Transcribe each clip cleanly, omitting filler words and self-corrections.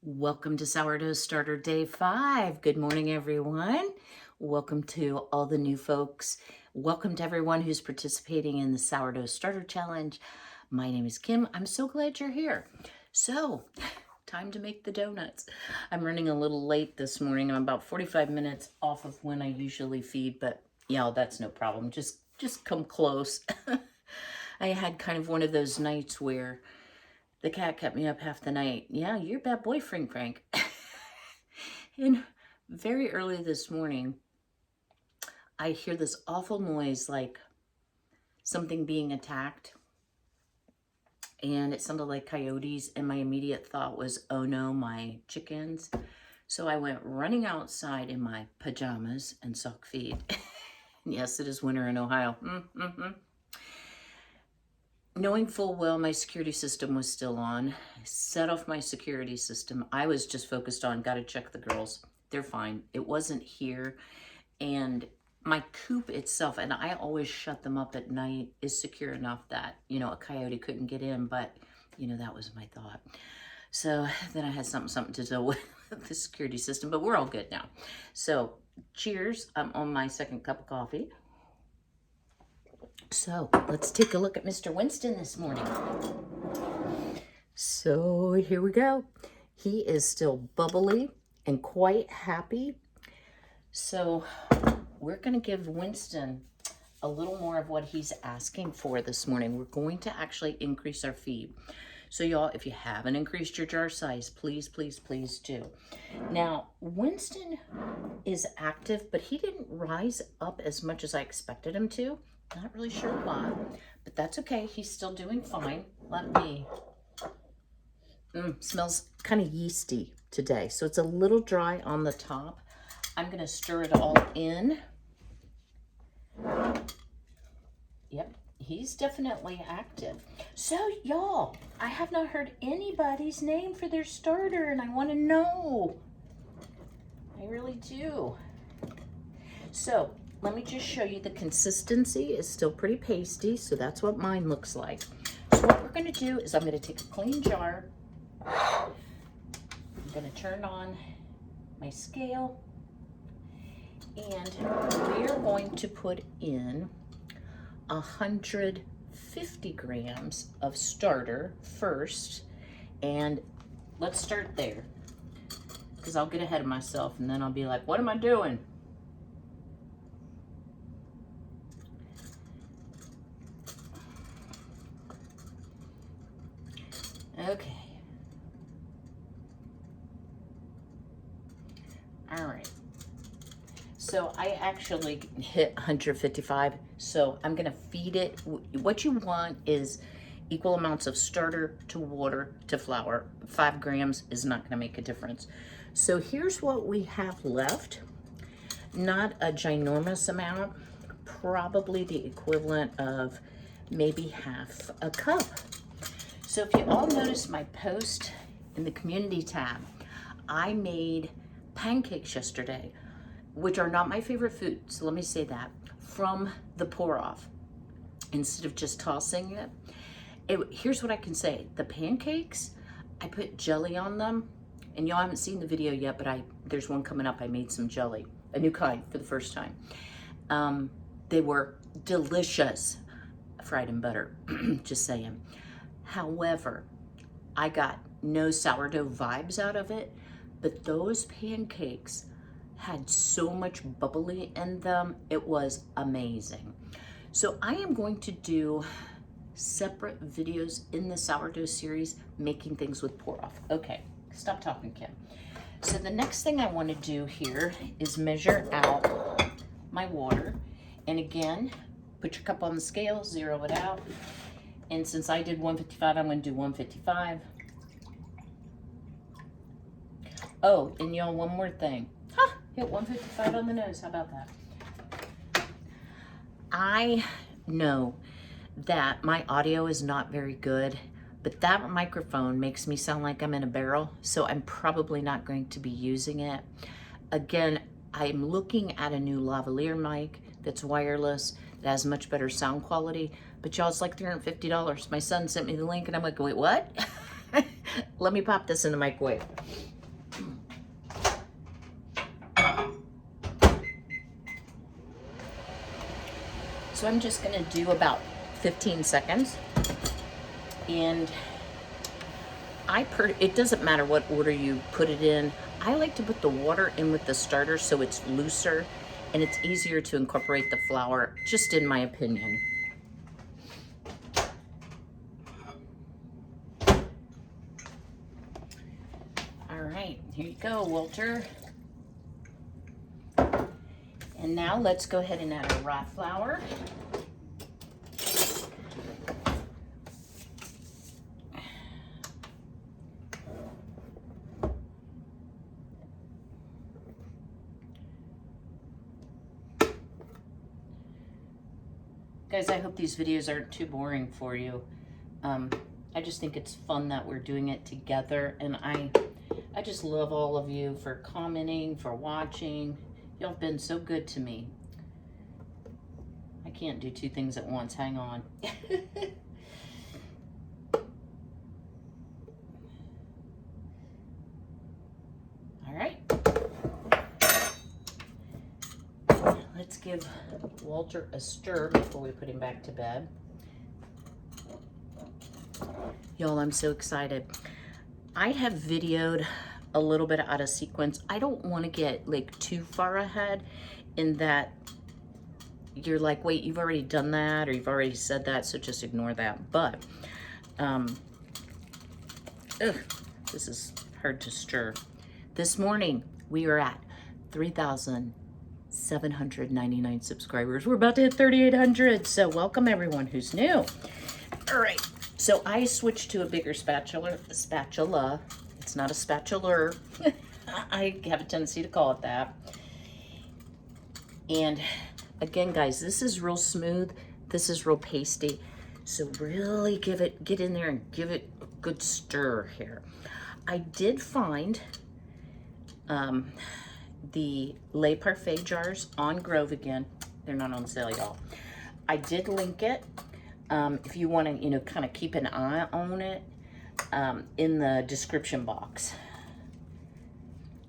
Welcome to Sourdough Starter Day 5. Good morning, everyone. Welcome to all the new folks. Welcome to everyone who's participating in the Sourdough Starter Challenge. My name is Kim. I'm so glad you're here. So, time to make the donuts. I'm running a little late this morning. I'm about 45 minutes off of when I usually feed, but yeah, that's no problem. Just come close. I had kind of one of those nights where the cat kept me up half the night. Yeah, you're a bad boy, Frank. And very early this morning, I hear this awful noise like something being attacked. And it sounded like coyotes. And my immediate thought was, oh no, my chickens. So I went running outside in my pajamas and sock feet. Yes, it is winter in Ohio. Knowing full well my security system was still on, I set off my security system. I was just focused on, gotta check the girls. They're fine. It wasn't here. And my coop itself, and I always shut them up at night, is secure enough that, a coyote couldn't get in, but, that was my thought. So then I had something to deal with the security system, but we're all good now. So cheers. I'm on my second cup of coffee. So let's take a look at Mr. Winston this morning. So here we go. He is still bubbly and quite happy. So we're going to give Winston a little more of what he's asking for this morning. We're going to actually increase our feed. So y'all, if you haven't increased your jar size, please, please, please do. Now, Winston is active, but he didn't rise up as much as I expected him to. Not really sure why, but that's okay. He's still doing fine. Let me, smells kind of yeasty today. So it's a little dry on the top. I'm going to stir it all in. Yep, he's definitely active. So y'all, I have not heard anybody's name for their starter and I want to know. I really do. So let me just show you the consistency is still pretty pasty, so that's what mine looks like. So what we're gonna do is I'm gonna take a clean jar. I'm gonna turn on my scale and we are going to put in 150 grams of starter first. And let's start there because I'll get ahead of myself and then I'll be like, what am I doing? Okay. All right. So I actually hit 155. So I'm going to feed it. What you want is equal amounts of starter to water to flour. 5 grams is not going to make a difference. So here's what we have left. Not a ginormous amount. Probably the equivalent of maybe half a cup. So if you all notice my post in the community tab, I made pancakes yesterday, which are not my favorite food, so let me say that, from the pour-off. Instead of just tossing it, here's what I can say. The pancakes, I put jelly on them, and y'all haven't seen the video yet, but there's one coming up. I made some jelly, a new kind for the first time. They were delicious, fried in butter, just saying. However, I got no sourdough vibes out of it, but those pancakes had so much bubbly in them. It was amazing. So I am going to do separate videos in the sourdough series, making things with pour-off. Okay, stop talking, Kim. So the next thing I want to do here is measure out my water. And again, put your cup on the scale, zero it out. And since I did 155, I'm going to do 155. Oh, and y'all, one more thing. Hit 155 on the nose. How about that? I know that my audio is not very good, but that microphone makes me sound like I'm in a barrel, so I'm probably not going to be using it. Again, I'm looking at a new lavalier mic that's wireless, that has much better sound quality, but y'all, it's like $350. My son sent me the link and I'm like, wait, what? Let me pop this in the microwave. So I'm just gonna do about 15 seconds. And it doesn't matter what order you put it in. I like to put the water in with the starter so it's looser and it's easier to incorporate the flour, just in my opinion. All right, here you go, Walter. And now let's go ahead and add our rye flour. Guys, I hope these videos aren't too boring for you. I just think it's fun that we're doing it together, and I just love all of you for commenting, for watching. Y'all have been so good to me. I can't do two things at once. Hang on. All right. Let's give Walter a stir before we put him back to bed. Y'all, I'm so excited. I have videoed a little bit out of sequence. I don't want to get like too far ahead in that you're like, wait, you've already done that or you've already said that, so just ignore that. But this is hard to stir. This morning we are at 3,799 subscribers. We're about to hit 3,800, so welcome everyone who's new. All right, so I switched to a bigger spatula. It's not a spatula. I have a tendency to call it that. And again, guys, this is real smooth. This is real pasty. So really get in there and give it a good stir here. I did find the Le Parfait jars on Grove again. They're not on sale, y'all. I did link it. If you want to, kind of keep an eye on it, in the description box.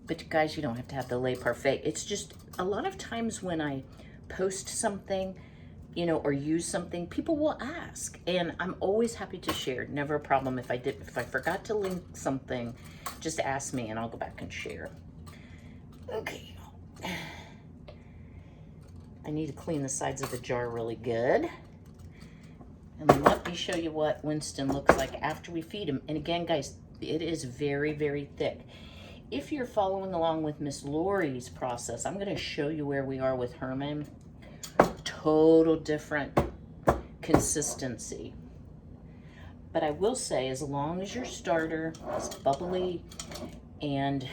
But guys, you don't have to have the Le Parfait. It's just a lot of times when I post something, or use something, people will ask, and I'm always happy to share. Never a problem. If I forgot to link something, just ask me and I'll go back and share. Okay. I need to clean the sides of the jar really good. And let me show you what Winston looks like after we feed him. And again, guys, it is very, very thick. If you're following along with Miss Lori's process, I'm going to show you where we are with Herman. Total different consistency. But I will say, as long as your starter is bubbly and,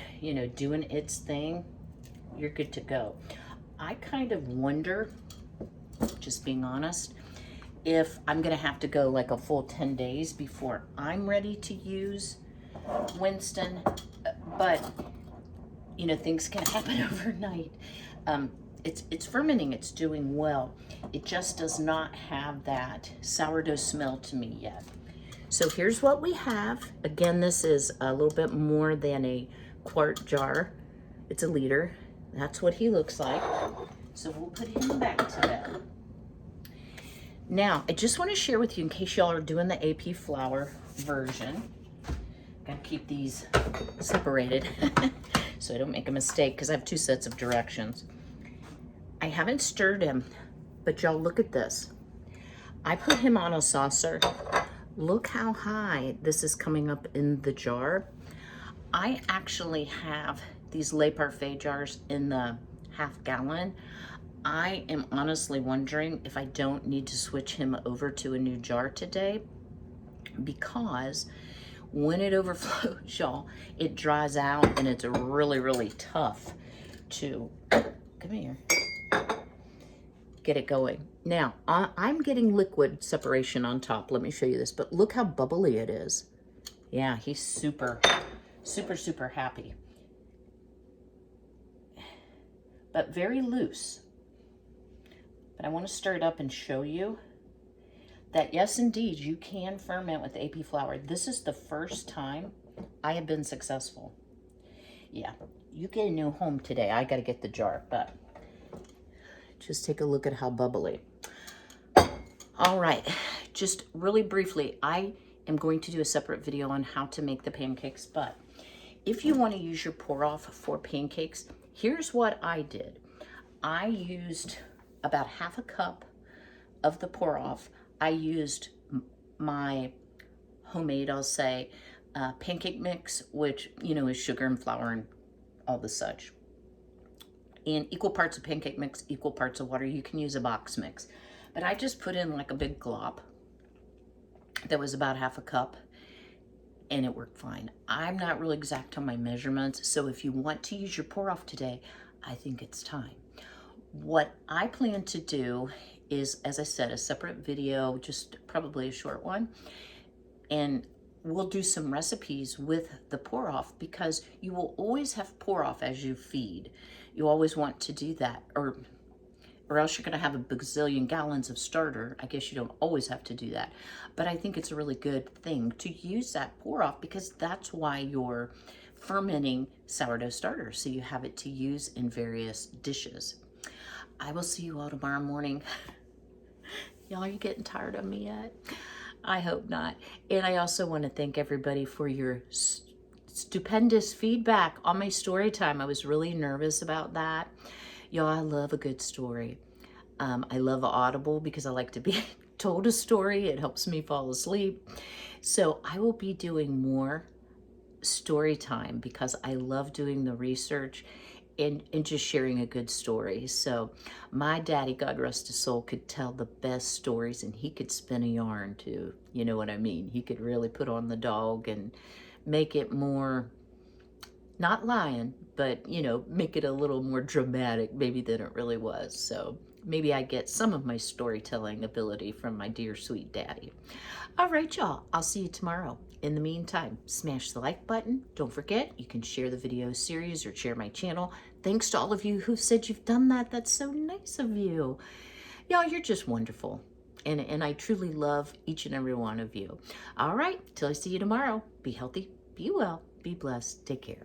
doing its thing, you're good to go. I kind of wonder, just being honest, if I'm gonna have to go like a full 10 days before I'm ready to use Winston, but things can happen overnight. It's fermenting, it's doing well. It just does not have that sourdough smell to me yet. So here's what we have. Again, this is a little bit more than a quart jar. It's a liter. That's what he looks like. So we'll put him back to bed. Now, I just want to share with you, in case y'all are doing the AP flour version, gotta keep these separated so I don't make a mistake, because I have two sets of directions. I haven't stirred him, but y'all look at this. I put him on a saucer. Look how high this is coming up in the jar. I actually have these Le Parfait jars in the half gallon. I am honestly wondering if I don't need to switch him over to a new jar today, because when it overflows, y'all, it dries out and it's really, really tough to, come here, get it going. Now, I'm getting liquid separation on top. Let me show you this, but look how bubbly it is. Yeah, he's super, super, super happy. But very loose. But I want to stir it up and show you that yes, indeed, you can ferment with AP flour. This is the first time I have been successful. Yeah, you get a new home today. I got to get the jar, but just take a look at how bubbly. All right, just really briefly, I am going to do a separate video on how to make the pancakes, but if you want to use your pour-off for pancakes, here's what I did. I used about half a cup of the pour-off. I used my homemade, I'll say, pancake mix, which, you know, is sugar and flour and all the such. In equal parts of pancake mix, equal parts of water. You can use a box mix. But I just put in like a big glop that was about half a cup, and it worked fine. I'm not really exact on my measurements, so if you want to use your pour-off today, I think it's time. What I plan to do is, as I said, a separate video, just probably a short one, and we'll do some recipes with the pour-off, because you will always have pour-off as you feed. You always want to do that, or else you're going to have a bazillion gallons of starter. I guess you don't always have to do that. But I think it's a really good thing to use that pour-off, because that's why you're fermenting sourdough starter, so you have it to use in various dishes. I will see you all tomorrow morning. Y'all, you getting tired of me yet? I hope not. And I also want to thank everybody for your stupendous feedback on my story time. I was really nervous about that. Y'all, I love a good story. I love Audible because I like to be told a story. It helps me fall asleep. So I will be doing more story time because I love doing the research and just sharing a good story. So my daddy, God rest his soul, could tell the best stories, and he could spin a yarn too. You know what I mean? He could really put on the dog and make it more, not lying, but, you know, make it a little more dramatic maybe than it really was. So maybe I get some of my storytelling ability from my dear sweet daddy. All right, y'all, I'll see you tomorrow. In the meantime, smash the like button. Don't forget, you can share the video series or share my channel. Thanks to all of you who said you've done that. That's so nice of you. Y'all, you're just wonderful. And I truly love each and every one of you. All right, till I see you tomorrow, be healthy, be well, be blessed, take care.